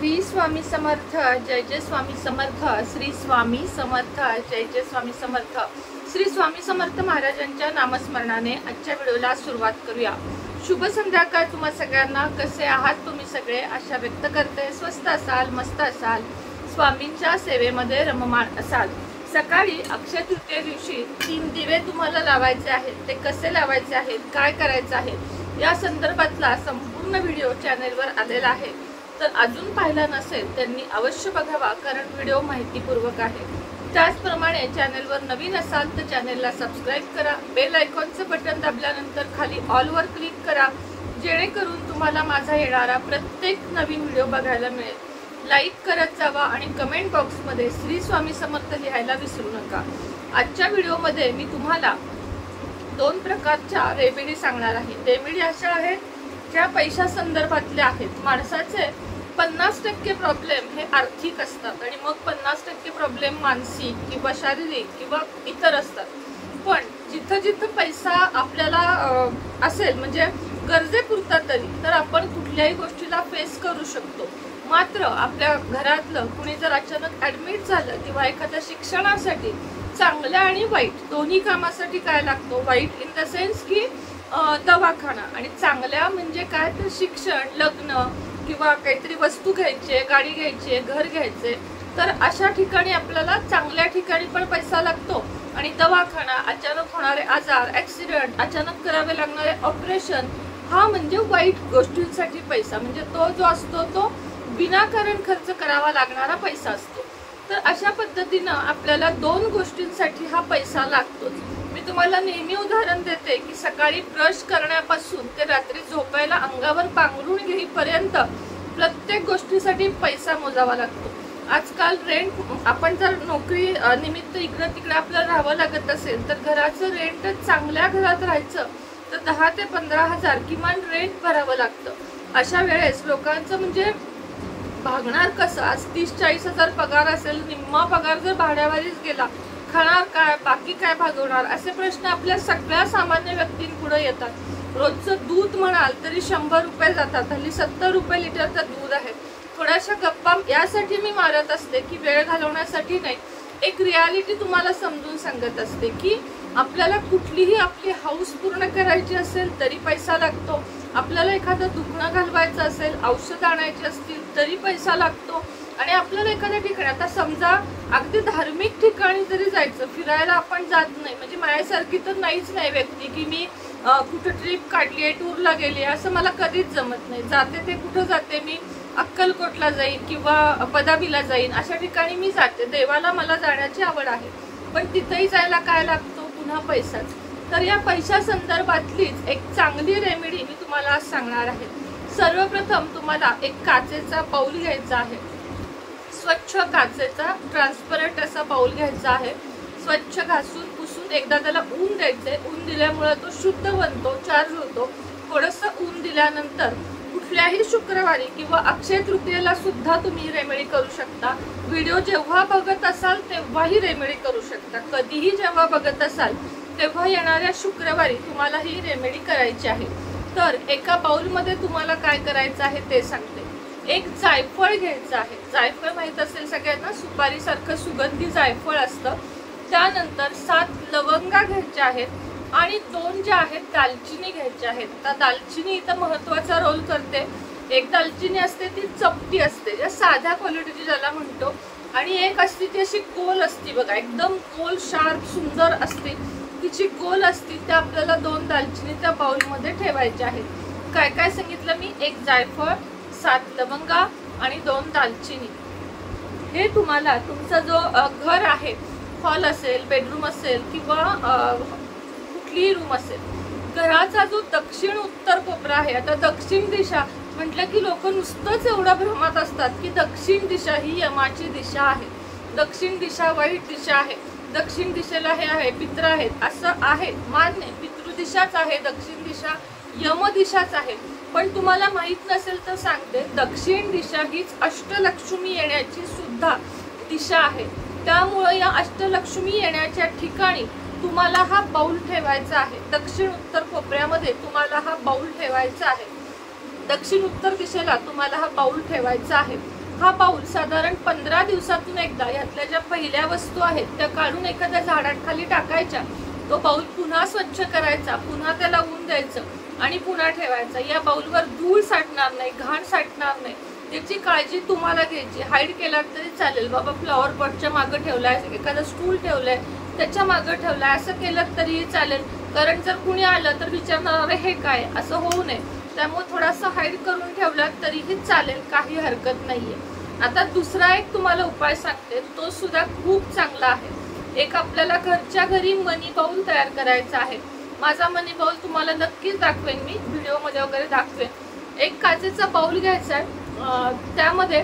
श्री स्वामी समर्थ, जय जय स्वामी समर्थ, श्री स्वामी समर्थ, जय जय स्वामी समर्थ। श्री स्वामी समर्थ महाराजांच्या नामस्मरणाने आजच्या व्हिडिओला सुरुवात करूया। शुभ संध्याकाळ तुम्हा सगळ्यांना। कसे आहात तुम्ही सगळे? आशा व्यक्त करते स्वस्त असाल, मस्त असाल, स्वामींच्या सेवेमध्ये रममाण असाल। सकाळी अक्षय तृतीये दिवशी 3 दिवे तुम्हाला लावायचे आहेत। ते कसे लावायचे आहेत, काय करायचे आहे, या संदर्भातला संपूर्ण व्हिडिओ चॅनलवर आलेला आहे। तर अजून पाहिला नसेल त्यांनी अवश्य बघावा, कारण व्हिडिओ माहितीपूर्वक आहे। त्याचप्रमाणे चॅनलवर नवीन असाल तर चॅनलला सबस्क्राइब करा। बेल आयकॉनचं बटन दाबल्यानंतर खाली ऑल वर क्लिक करा, जेणेकरून तुम्हाला माझा येणारा प्रत्येक नवीन व्हिडिओ बघायला मिळेल। लाईक करत जावा आणि कमेंट बॉक्समध्ये श्री स्वामी समर्थ लिहायला विसरू नका। आजच्या व्हिडिओमध्ये मी तुम्हाला 2 प्रकारच्या रेमेडी सांगणार आहे। रेमेडी अशा आहेत ज्या पैशा संदर्भातल्या आहेत। माणसाचे 50% प्रॉब्लेम हे आर्थिक असतात आणि मग 50% प्रॉब्लेम मानसिक किंवा शारीरिक किंवा इतर असतात। पण जिथं जिथं पैसा आपल्याला असेल, म्हणजे गरजेपुरता तरी, तर आपण कुठल्याही गोष्टीला फेस करू शकतो। मात्र आपल्या घरातलं कुणी जर अचानक ऍडमिट झालं किंवा एखाद्या शिक्षणासाठी, चांगल्या आणि वाईट दोन्ही कामासाठी काय लागतो, वाईट इन द सेन्स की दवाखाना, आणि चांगल्या म्हणजे काय तर शिक्षण, लग्न किंवा काहीतरी वस्तू घ्यायची, गाडी घ्यायची, घर घ्यायचे, तर अशा ठिकाणी आपल्याला चांगल्या ठिकाणी पण पैसा लागतो। आणि दवाखाना, अचानक होणारे आजार, ऍक्सिडेंट, अचानक करावे लागणारे ऑपरेशन, हा म्हणजे वाईट गोष्टींसाठी पैसा, म्हणजे तो जो असतो तो विनाकारण खर्च करावा लागणारा पैसा असतो। तर अशा पद्धतीनं आपल्याला 2 गोष्टींसाठी हा पैसा लागतोच। मी तुम्हाला नेहमी उदाहरण देते की सकाळी ब्रश करण्यापासून ते रात्री झोपायला अंगावर पांघरून घेईपर्यंत प्रत्येक गोष्टीसाठी पैसा मोजावा लागतो। आजकाल रेंट, आपण जर नोकरी निमित्त इकडे तिकडे आपल्याला राहावं लागत असेल तर घराचं रेंट, चांगल्या घरात राहायचं तर 10 ते 15 हजार किमान रेंट भरावं लागतं। अशा वेळेस लोकांचं म्हणजे भागणार कसं? आज 30-40 हजार पगार असेल, निम्मा पगार जर भाड्यावरच गेला, खाणार काय, बाकी काय भागवणार, असे प्रश्न आपल्या सगळ्या सामान्य व्यक्तींपुढे येतात। रोजचं दूध म्हणाल तरी 100 रुपये जातात, हल्ली 70 रुपये लिटरचं दूध आहे। थोड्याशा गप्पा यासाठी मी मारत असते की वेळ घालवण्यासाठी नाही, एक रियालिटी तुम्हाला समजून सांगत असते की आपल्याला कुठलीही आपली हाऊस पूर्ण करायची असेल तरी पैसा लागतो। आपल्याला एखादं दुखणं घालवायचं असेल, औषध आणायची असतील तरी पैसा लागतो। आणि आपल्याला एखाद्या ठिकाणी, आता समजा अगदी धार्मिक ठिकाणी जरी जायचं, फिरायला आपण जात नाही, म्हणजे माझ्यासारखी तर नाहीच नाही व्यक्ती की मी कुठं ट्रिप काढली आहे, टूरला गेली, असं मला कधीच जमत नाही। जाते ते कुठं जाते मी, अक्कलकोटला जाईन किंवा बदामीला जाईन, अशा ठिकाणी मी जाते। देवाला मला जाण्याची आवड आहे, पण तिथेही जायला काय लागतो, पुन्हा पैसाच। तर या पैशा संदर्भातलीच एक चांगली रेमेडी मी तुम्हाला आज सांगणार आहे। सर्वप्रथम तुम्हाला एक काचेचा बाउल घ्यायचा आहे, स्वच्छ काचेचा ट्रान्सपरंट असा बाउल घ्यायचा आहे। स्वच्छ घासून पुसून एकदा त्याला ऊन द्यायचे। ऊन दिल्यामुळे तो शुद्ध बनतो, चार्ज होतो। थोडंसं ऊन दिल्यानंतर कुठल्याही शुक्रवारी किंवा अक्षय तृतीयेला सुद्धा तुम्ही रेमेडी करू शकता। व्हिडिओ जेव्हा बघत असाल तेव्हाही रेमेडी करू शकता, कधीही जेव्हा बघत असाल तेव्हा येणाऱ्या शुक्रवारी तुम्हाला ही रेमेडी करायची आहे। तर एका बाउलमध्ये तुम्हाला काय करायचं आहे ते सांगते। एक जायफळ घ्यायचं आहे। जायफळ माहित असेल सगळ्यांना, सुपारीसारखं सुगंधी जायफळ असतं। त्यानंतर 7 लवंगा घ्यायच्या आहेत आणि 2 ज्या आहेत दालचिनी घ्यायच्या आहेत। तर दालचिनी इथं महत्त्वाचा रोल करते। एक दालचिनी असते ती चपटी असते, ज्या साध्या क्वालिटीची ज्याला म्हणतो, आणि एक असते ती अशी गोल असते बघा, एकदम गोल शार्प सुंदर असते, तिची गोल असते। त्या आपल्याला 2 दालचिनी त्या बाउलमध्ये ठेवायच्या आहेत। काय काय सांगितलं मी? एक जायफळ, 7 लवंगा आणि 2 दालचिनी। हे तुम्हाला तुमचा जो घर आहे, हॉल असेल, बेडरूम असेल किंवा कुठलीही रूम असेल, घराचा जो दक्षिण उत्तर कोपरा आहे, आता दक्षिण दिशा म्हटलं की लोक नुसतंच एवढा भ्रमात असतात की दक्षिण दिशा ही यमाची दिशा आहे, दक्षिण दिशा वाईट दिशा आहे, दक्षिण दिशेला हे आहे, पित्र आहेत, असं आहे मान्य, पितृदिशाच आहे, दक्षिण दिशा यम दिशाच आहे। पण तुम्हाला माहित नसेल तर सांगते, दक्षिण दिशा हीच अष्टलक्ष्मी येण्याची सुद्धा दिशा आहे। त्यामुळे या अष्टलक्ष्मी येण्याच्या ठिकाणी तुम्हाला हा बाउल ठेवायचा आहे। दक्षिण उत्तर कोपऱ्यामध्ये तुम्हाला हा बाउल ठेवायचा आहे, दक्षिण उत्तर दिशेला तुम्हाला हा बाउल ठेवायचा आहे। हा बाऊल साधारण 15 दिवसातून एकदा यातल्या ज्या पहिल्या वस्तू आहेत त्या काढून एखाद्या झाडाखाली टाकायच्या, तो बाऊल पुन्हा स्वच्छ करायचा, पुन्हा त्याला ऊन द्यायचं आणि पुन्हा ठेवायचा। या बाऊलवर धूळ साठणार नाही, घाण साठणार नाही, त्याची काळजी तुम्हाला घ्यायची। हाईड केला तरी चालेल, बाबा फ्लॉवर पॉटच्या मागे ठेवलाय, एखादा स्टूल ठेवलाय त्याच्या मागे ठेवलाय, असं केलं तरीही चालेल। कारण जर कुणी आलं तर विचारणार अरे हे काय, असं होऊ नये। त्यामुळे थोडासा हाईड करून ठेवला तरीही चालेल, काही हरकत नाहीये। आता दुसरा एक तुम्हाला उपाय सांगते, तो सुद्धा खूप चांगला आहे। एक आपल्याला घरच्या घरी मनी बाउल तयार करायचा आहे। माझा मनी बाउल तुम्हाला नक्कीच दाखवेन, मी व्हिडिओमध्ये वगैरे दाखवेन। एक काचेचा बाउल घ्यायचा आहे, त्यामध्ये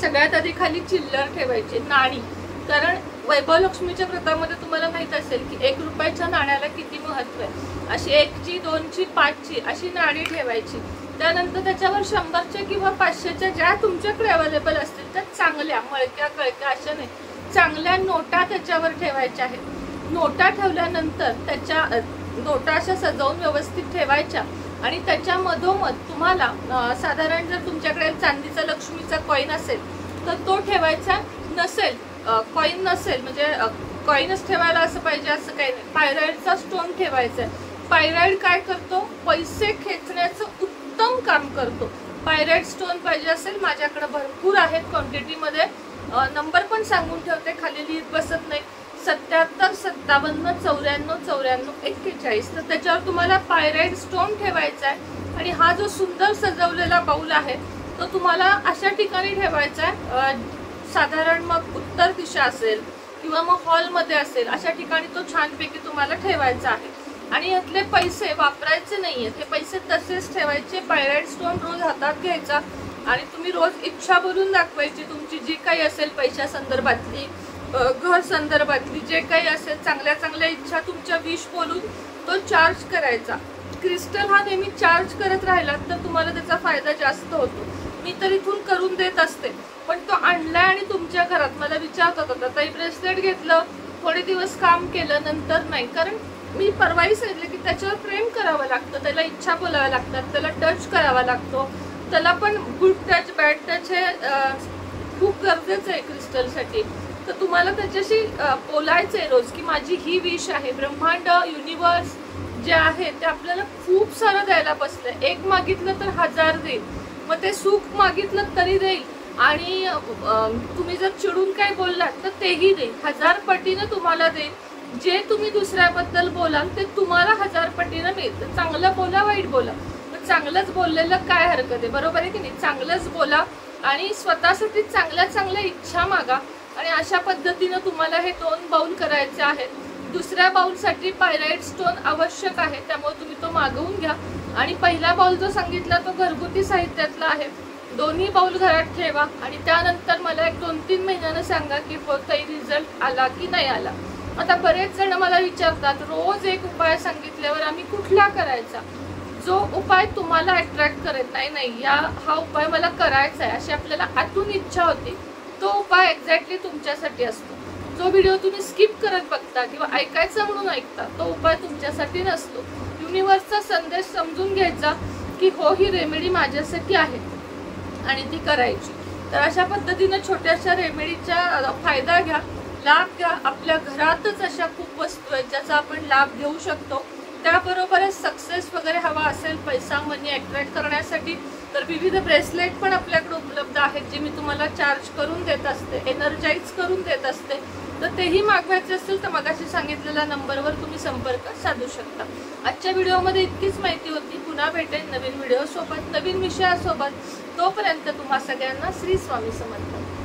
सगळ्यात आधी खाली चिल्लर ठेवायची, नाणी। कारण वैभव लक्ष्मीच्या व्रतामध्ये तुम्हाला माहित असेल की 1 रुपयाच्या नाण्याला किती महत्व आहे। अशी 1ची 2ची 5ची अशी नाणी ठेवायची। त्यानंतर त्याच्यावर 100च्या किंवा 500च्या ज्या तुमच्याकडे अवेलेबल असतील त्या चांगल्या मळक्या कळक्या अशा नाही, चांगल्या नोटा त्याच्यावर ठेवायच्या आहेत। नोटा ठेवल्यानंतर त्याच्या नोटा अशा सजवून व्यवस्थित ठेवायच्या आणि त्याच्या मधोमध तुम्हाला साधारण जर तुमच्याकडे चांदीचा लक्ष्मीचा कॉईन असेल तर तो ठेवायचा, नसेल कॉईन नसेल म्हणजे कॉईनच ठेवायला असं पाहिजे असं काही नाही, पायराईडचा स्टोन ठेवायचा आहे। पायराईड काय करतो, पैसे खेचण्याचं उत्तम काम करतो। पायराईड स्टोन पाहिजे असेल, माझ्याकडे भरपूर आहेत क्वांटिटीमध्ये, नंबर पण सांगून ठेवते, खाली लिहित बसत नाही, 77 57 94 94 41। तर त्याच्यावर तुम्हाला पायराईड स्टोन ठेवायचा आहे। आणि हा जो सुंदर सजवलेला बाऊल आहे तो तुम्हाला अशा ठिकाणी ठेवायचा आहे, साधारण मग उत्तर दिशा असेल किंवा मग हॉलमध्ये असेल, अशा ठिकाणी तो छानपैकी तुम्हाला ठेवायचा आहे। आणि यातले पैसे वापरायचे नाहीये, हे पैसे तसेच ठेवायचे। पायराईड स्टोन रोज हातात घ्यायचा आणि तुम्ही रोज इच्छा बोलून दाखवायची, तुमची जी काही असेल पैशा संदर्भातली, घर संदर्भातली जे काही असेल, चांगल्या चांगल्या इच्छा तुमच्या विश बोलून तो चार्ज करायचा। क्रिस्टल हा नेहमी चार्ज करत राहिला तर तुम्हाला त्याचा फायदा जास्त होतो। मी तर इथून करून देत असते, पण तो आणलाय आणि तुमच्या घरात मला विचारतात होता ताई ब्रेसलेट घेतलं, थोडे दिवस काम केलं, नंतर नाही। कारण मी परवाही सांगितलं की त्याच्यावर प्रेम करावं लागतं, त्याला इच्छा बोलाव्या लागतात, त्याला टच करावा लागतो, त्याला पण गुड टच बॅड टच हे खूप गरजेचं आहे क्रिस्टलसाठी। तर तुम्हाला त्याच्याशी बोलायचंय रोज की माझी ही विश आहे। ब्रह्मांड युनिवर्स जे आहे ते आपल्याला खूप सारं द्यायला बसलंय, एक मागितलं तर 1000 देईल, मग ते सुख मागितलं तरी देईल आणि तुम्ही जर चिडून काय बोललात तर तेही देईल, 1000 पटीनं तुम्हाला देईल। जे तुम्ही दुसऱ्याबद्दल बोलाल ते तुम्हाला 1000 पटीनं मिळतं। चांगलं बोला, वाईट बोला, पण चांगलंच बोललेलं काय हरकत आहे, बरोबर आहे की नाही? चांगलंच बोला आणि स्वतःसाठी चांगल्या चांगल्या इच्छा मागा। आणि अशा पद्धतीनं तुम्हाला हे 2 बाउल करायचे आहेत। दुसऱ्या बाउलसाठी पायराईड स्टोन आवश्यक आहे, त्यामुळे तुम्ही तो मागवून घ्या। आणि पहिला बाउल जो सांगितला तो घरगुती साहित्यातला आहे। दोन्ही बाउल घरात ठेवा आणि त्यानंतर मला एक 2-3 महिन्यानं सांगा की ताई रिझल्ट आला की नाही आला। आता बरेच जण मला विचारतात रोज एक उपाय सांगितल्यावर आम्ही कुठला करायचा, जो उपाय तुम्हाला अट्रॅक्ट करत नाही, हा उपाय मला करायचा आहे अशी आपल्याला आतून इच्छा होती, तो उपाय एक्झॅक्टली तुमच्यासाठी असतो। जो व्हिडिओ तुम्ही स्किप करत बघता किंवा ऐकायचा म्हणून ऐकता तो उपाय तुमच्यासाठी नसतो। युनिवर्सचा संदेश समजून घ्यायचा की हो ही रेमेडी माझ्यासाठी आहे आणि ती करायची। तर अशा पद्धतीने छोट्याशा रेमेडीचा फायदा घ्या, लाभ घ्या। आपल्या घरातच अशा खूप वस्तू आहेत ज्याचा आपण लाभ घेऊ शकतो। त्याबरोबरच सक्सेस वगैरे हवा असेल, पैसा मनी अट्रॅक्ट करण्यासाठी, तर विविध ब्रेसलेट पण आपल्याकडे उपलब्ध आहेत जे मी तुम्हाला चार्ज करून देत असते, एनर्जाइज करून देत असते। तर तेही मागवायचे असेल तर मगाशी सांगितलेल्या नंबरवर तुम्ही संपर्क साधू शकता। आजच्या व्हिडिओमध्ये इतकीच माहिती होती, पुन्हा भेटेन नवीन व्हिडिओ सोबत, नवीन विषयासोबत। तोपर्यंत तुम्हा सगळ्यांना श्री स्वामी समर्थ।